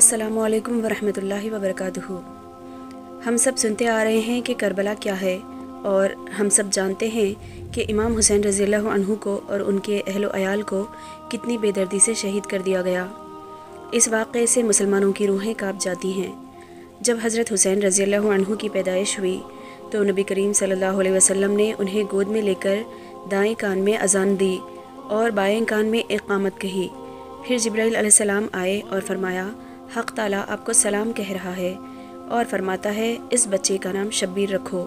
अस्सलामु अलैकुम वरहमतुल्लाहि वबरकातुहू। हम सब सुनते आ रहे हैं कि करबला क्या है, और हम सब जानते हैं कि इमाम हुसैन रज़ियल्लाहु अन्हु को और उनके अहलो अयाल को कितनी बेदर्दी से शहीद कर दिया गया। इस वाक़े से मुसलमानों की रूहें काँप जाती हैं। जब हज़रत हुसैन रज़ियल्लाहु अन्हु की पैदाइश हुई तो नबी करीम सल्लल्लाहु अलैहि वसल्लम ने उन्हें गोद में लेकर दाएं कान में अज़ान दी और बाएं कान में इक़ामत कही। फिर जिब्राइल अलैहिस्सलाम आए और फरमाया, हक़ ताला आपको सलाम कह रहा है और फरमाता है, इस बच्चे का नाम शब्बीर रखो,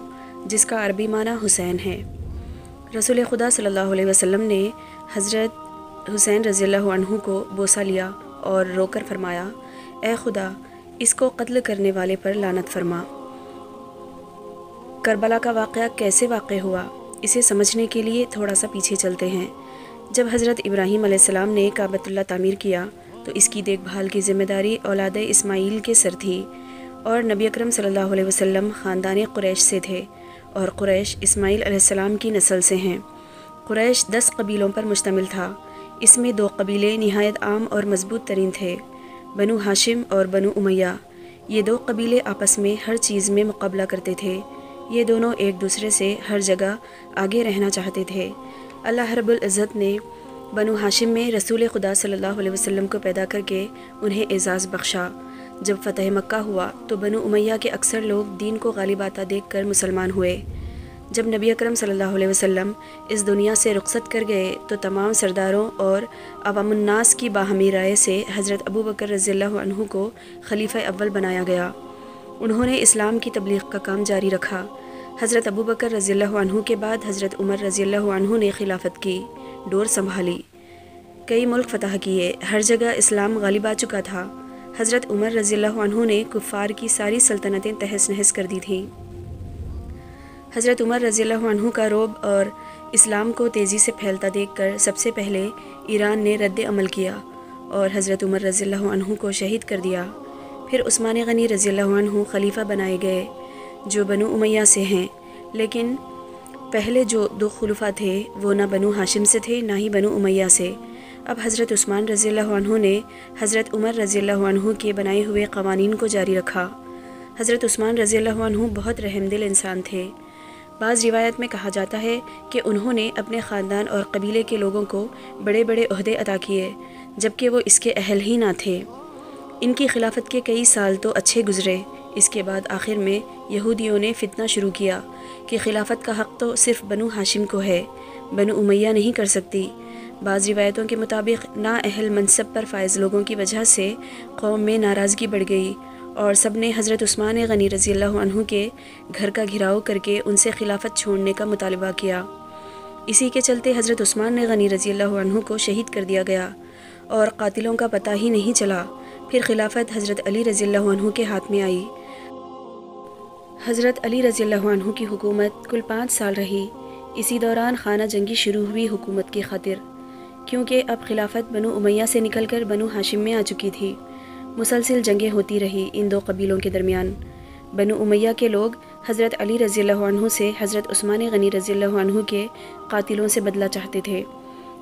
जिसका अरबी माना हुसैन है। रसूल खुदा सल्लल्लाहु अलैहि वसल्लम ने हज़रत हुसैन रज़ियल्लाहु अन्हु को बोसा लिया और रोकर फरमाया, ए खुदा, इसको कत्ल करने वाले पर लानत फरमा। करबला का वाक़या कैसे वाक़ हुआ, इसे समझने के लिए थोड़ा सा पीछे चलते हैं। जब हज़रत इब्राहीम अलैहिस्सलाम ने काबतुल्लाह तामीर किया तो इसकी देखभाल की ज़िम्मेदारी औलाद इस्माईल के सर थी, और नबी अकरम सल्लल्लाहु अलैहि वसल्लम ख़ानदान कुरैश से थे, और कुरैश इस्माईल अलैहिस्सलाम की नस्ल से हैं। कुरैश 10 कबीलों पर मुश्तमिल था। इसमें 2 कबीले निहायत आम और मजबूत तरीन थे, बनु हाशिम और बनु उमैया। ये 2 कबीले आपस में हर चीज़ में मुकाबला करते थे। ये दोनों एक दूसरे से हर जगह आगे रहना चाहते थे। अल्लाह रब्बुल इज़्ज़त ने बनु हाशिम में रसूल खुदा सल्लल्लाहु अलैहि वसल्लम को पैदा करके उन्हें एज़ाज़ बख्शा। जब फ़तह मक्का हुआ तो बनु उमैया के अक्सर लोग दीन को गालिब आता देखकर मुसलमान हुए। जब नबी अकरम सल्लल्लाहु अलैहि वसल्लम इस दुनिया से रुखसत कर गए तो तमाम सरदारों और अवामुन्नास की बाहमी राय से हज़रत अबू बकर रज़ियल्लाहु अन्हु को खलीफ़ा अव्वल बनाया गया। उन्होंने इस्लाम की तबलीग का काम जारी रखा। हज़रत अबू बकर रज़ियल्लाहु अन्हु के बाद हज़रत उमर रज़ियल्लाहु अन्हु ने खिलाफत की डोर संभाली। कई मुल्क फ़तह किए, हर जगह इस्लाम गालिब आ चुका था। हज़रत उमर रज़ियल्लाहु अन्हु ने कुफ़ार की सारी सल्तनतें तहस नहस कर दी थीं। हज़रत उमर रज़ियल्लाहु अन्हु का रोब और इस्लाम को तेज़ी से फैलता देखकर सबसे पहले ईरान ने रद्द अमल किया और हज़रत उमर रज़ियल्लाहु अन्हु को शहीद कर दिया। फिर उस्मान गनी रज़ियल्लाहु अन्हु खलीफा बनाए गए, जो बनु उमैया से हैं, लेकिन पहले जो 2 खुलफा थे वो ना बनु हाशिम से थे ना ही बनु उमैया से। अब हज़रत उस्मान रज़ियल्लाहु अन्हु ने हज़रत उमर रज़ियल्लाहु अन्हु के बनाए हुए क़वानीन को जारी रखा। हज़रत उस्मान रज़ियल्लाहु अन्हु बहुत रहमदिल इंसान थे। बाज़ रिवायत में कहा जाता है कि उन्होंने अपने ख़ानदान और कबीले के लोगों को बड़े बड़े ओहदे अता किए, जबकि वो इसके अहल ही ना थे। इनकी खिलाफत के कई साल तो अच्छे गुज़रे। इसके बाद आखिर में यहूदियों ने फितना शुरू किया कि खिलाफत का हक़ तो सिर्फ़ बनु हाशिम को है, बनु उमैया नहीं कर सकती। बाज़ रिवायतों के मुताबिक नाअहल मनसब पर फायज़ लोगों की वजह से कौम में नाराज़गी बढ़ गई और सब ने हज़रत उस्मान गनी रज़ियल्लाहु अन्हु के घर का घिराव करके उनसे खिलाफत छोड़ने का मुतालबा किया। इसी के चलते हज़रत उस्मान गनी रज़ियल्लाहु अन्हु को शहीद कर दिया गया और कातिलों का पता ही नहीं चला। फिर खिलाफत हज़रत अली रज़ियल्लाहु अन्हु के हाथ में आई। हज़रत अली रज़ियल्लाहु अन्हु की हुकूमत कुल 5 साल रही। इसी दौरान खाना जंगी शुरू हुई हुकूमत की खातिर, क्योंकि अब खिलाफत बनु उमैया से निकलकर बनु हाशिम में आ चुकी थी। मुसलसिल जंगें होती रही इन 2 कबीलों के दरमियान। बनु उमैया के लोग हज़रत अली रज़ियल्लाहु अन्हु से हज़रत उस्मान गनी रज़ियल्लाहु अन्हु के कातिलों से बदला चाहते थे।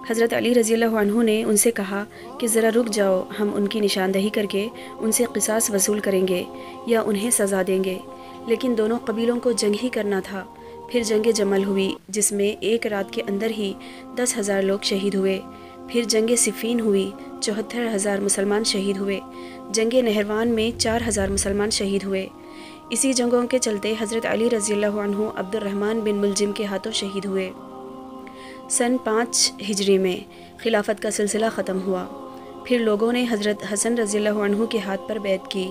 हज़रत अली रज़ियल्लाहु अन्हु ने उनसे कहा कि ज़रा रुक जाओ, हम उनकी निशानदही करके उनसे क़िसास वसूल करेंगे या उन्हें सज़ा देंगे। लेकिन दोनों कबीलों को जंग ही करना था। फिर जंग जमल हुई, जिसमें एक रात के अंदर ही 10,000 लोग शहीद हुए। फिर जंग सिफ़ीन हुई, 74,000 मुसलमान शहीद हुए। जंग नहरवान में 4,000 मुसलमान शहीद हुए। इसी जंगों के चलते हज़रत अली रज़ियल्लाहु अन्हु अब्दुर्रहमान बिन मुलजिम के हाथों शहीद हुए। सन 5 हिजरी में खिलाफत का सिलसिला ख़त्म हुआ। फिर लोगों ने हज़रत हसन रज़ियल्लाहु अन्हु के हाथ पर बैत की,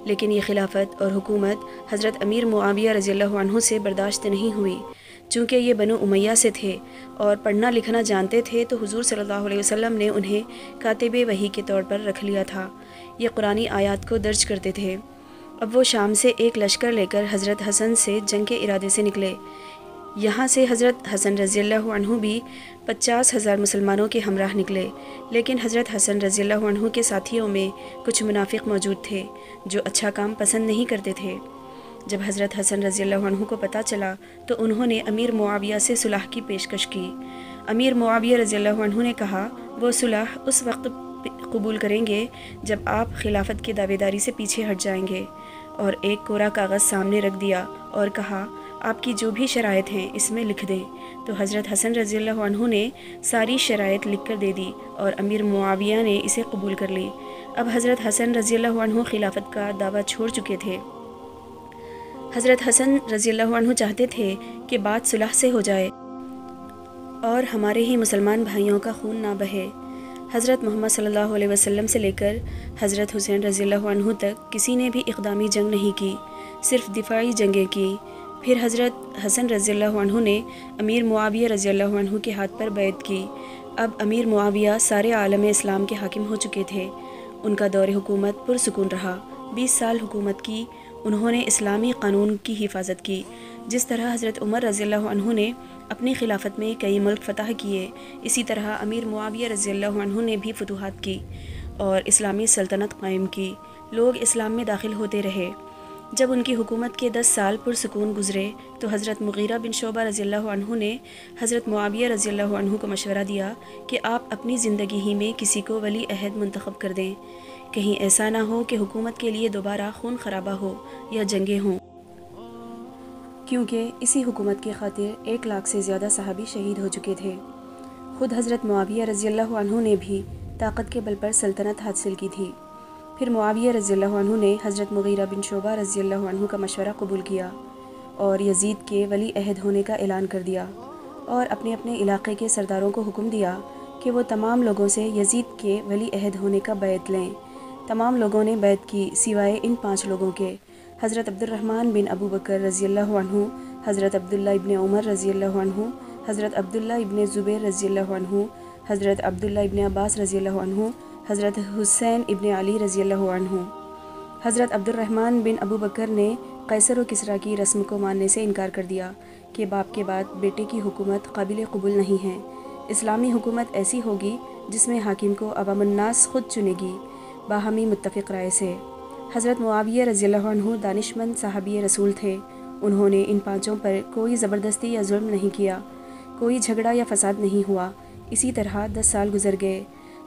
लेकिन ये खिलाफत और हुकूमत हज़रत अमीर मुआविया रज़ियल्लाहु अन्हु से बर्दाश्त नहीं हुई। चूँकि ये बनु उमैया से थे और पढ़ना लिखना जानते थे, तो हुज़ूर सल्लल्लाहु अलैहि वसल्लम ने उन्हें कातिबे वही के तौर पर रख लिया था। ये कुरानी आयात को दर्ज करते थे। अब वो शाम से एक लश्कर लेकर हज़रत हसन से जंग के इरादे से निकले। यहाँ से हज़रत हसन रज़ियल्लाहु अन्हु भी 50,000 मुसलमानों के हमराह निकले, लेकिन हज़रत हसन रज़ियल्लाहु अन्हु के साथियों में कुछ मुनाफिक मौजूद थे जो अच्छा काम पसंद नहीं करते थे। जब हज़रत हसन रज़ियल्लाहु अन्हु को पता चला तो उन्होंने अमीर मुआविया से सुलह की पेशकश की। अमीर मुआविया रज़ियल्लाहु अन्हु ने कहा वो सुलह उस वक्त قبول کریں گے جب آپ خلافت کے دعوے داری سے پیچھے ہٹ جائیں گے۔ اور ایک کورا کاغذ سامنے رکھ دیا اور کہا، آپ کی جو بھی شرائط ہیں اس میں لکھ دیں۔ تو حضرت حسن رضی اللہ عنہ نے ساری شرائط لکھ کر دے دی اور امیر معاویہ نے اسے قبول کر لی۔ اب حضرت حسن رضی اللہ عنہ خلافت کا دعویٰ چھوڑ چکے تھے۔ حضرت حسن رضی اللہ عنہ چاہتے تھے کہ بات صلح سے ہو جائے اور ہمارے ہی مسلمان بھائیوں کا خون نہ بہے۔ حضرت محمد صلی اللہ علیہ وسلم سے لے کر حضرت حسین رضی اللہ عنہ تک کسی نے بھی اقدامی جنگ نہیں کی، صرف دفاعی جنگیں کی۔ پھر حضرت حسن رضی اللہ عنہ نے امیر معاویہ رضی اللہ عنہ کے ہاتھ پر بیعت کی۔ اب امیر معاویہ سارے عالم اسلام کے حاکم ہو چکے تھے۔ ان کا دور حکومت پرسکون رہا۔ 20 سال حکومت کی انہوں نے اسلامی قانون کی حفاظت کی۔ جس طرح حضرت عمر رضی اللہ عنہ نے اپنی خلافت میں کئی ملک فتح کیے، اسی طرح امیر معاویہ رضی اللہ عنہ نے بھی فتوحات کی اور اسلامی سلطنت قائم کی۔ لوگ اسلام میں داخل ہوتے رہے۔ جب ان کی حکومت کے 10 سال پرسکون گزرے تو حضرت مغیرہ بن شعبہ رضی اللہ عنہ نے حضرت معاویہ رضی اللہ عنہ کو مشورہ دیا کہ آپ اپنی زندگی ہی میں کسی کو ولی عہد منتخب کر دیں، کہیں ایسا نہ ہو کہ حکومت کے لیے دوبارہ خون خرابہ ہو یا جنگیں ہوں، کیونکہ اسی حکومت کی خاطر 1 لاکھ سے زیادہ صحابی شہید ہو چکے تھے۔ خود حضرت معاویہ رضی اللہ عنہ نے بھی طاقت کے بل پر سلطنت حاصل کی تھی۔ پھر معاویہ رضی اللہ عنہ نے حضرت مغیرہ بن شعبہ رضی اللہ عنہ کا مشورہ قبول کیا اور یزید کے ولی عہد ہونے کا اعلان کر دیا، اور اپنے اپنے علاقے کے سرداروں کو حکم دیا کہ وہ تمام لوگوں سے یزید کے ولی عہد ہونے کا بیعت لیں۔ تمام لوگوں نے بیعت کی سوائے ان 5 لوگوں کے: حضرت عبد الرحمن بن ابو بکر رضی اللہ عنہ، حضرت عبداللہ ابن عمر رضی اللہ عنہ، حضرت عبداللہ ابن زبیر رضی اللہ عنہ، حضرت عبداللہ ابن عباس رضی اللہ عنہ، حضرت حسین ابن علی رضی اللہ عنہ۔ حضرت عبد الرحمن بن ابو بکر نے قیصر و کسریٰ کی رسم کو ماننے سے انکار کر دیا کہ باپ کے بعد بیٹے کی حکومت قابل قبول نہیں ہے۔ اسلامی حکومت ایسی ہوگی جس میں حاکم کو عوام الناس خود چنے گی، باہمی متفق رائے سے۔ حضرت معاویہ رضی اللہ عنہ دانشمند صحابی رسول تھے۔ انہوں نے ان 5 پر کوئی زبردستی یا ظلم نہیں کیا، کوئی جھگڑا یا فساد نہیں ہوا۔ اسی طرح 10 سال گزر گئے۔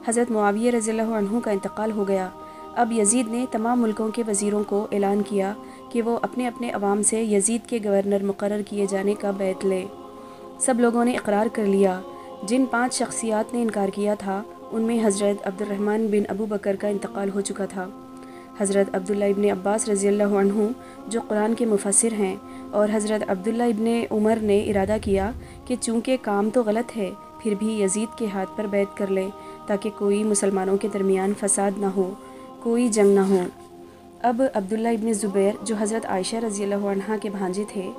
حضرت معاویہ رضی اللہ عنہ کا انتقال ہو گیا۔ اب یزید نے تمام ملکوں کے وزیروں کو اعلان کیا کہ وہ اپنے اپنے عوام سے یزید کے گورنر مقرر کیے جانے کا بیعت لیں۔ سب لوگوں نے اقرار کر لیا۔ جن 5 شخصیات نے انکار کیا تھا ان میں حضرت عبد الرحمن بن ابو بکر کا انتقال ہو چکا تھا، حضرت عبداللہ ابن عباس رضی اللہ عنہ جو قرآن کے مفسر ہیں، اور حضرت عبداللہ ابن عمر نے ارادہ کیا کہ چونکہ کام تو غلط ہے پھر بھی یزید کے ہاتھ پر بیعت کر لیں تاکہ کوئی مسلمانوں کے درمیان فساد نہ ہو، کوئی جنگ نہ ہو۔ اب عبداللہ ابن زبیر جو حضرت عائشہ رضی اللہ عنہ کے بھانجے تھے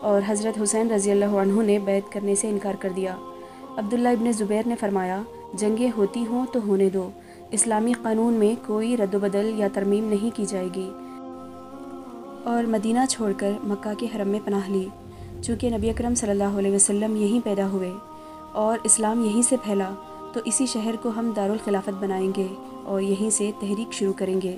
اور حضرت حسین رضی اللہ عنہ نے بیعت کرنے سے انکار کر دیا۔ عبداللہ ابن زبیر نے فرمایا، جنگیں ہوتی ہوں تو ہونے دو، اسلامی قانون میں کوئی رد و بدل یا ترمیم نہیں کی جائے گی، اور مدینہ چھوڑ کر مکہ کے حرم میں پناہ لی، چونکہ نبی اکرم صلی اللہ علیہ وسلم یہیں پیدا ہوئے اور اسلام یہیں سے پھیلا، تو اسی شہر کو ہم دارالخلافت بنائیں گے اور یہیں سے تحریک شروع کریں گے۔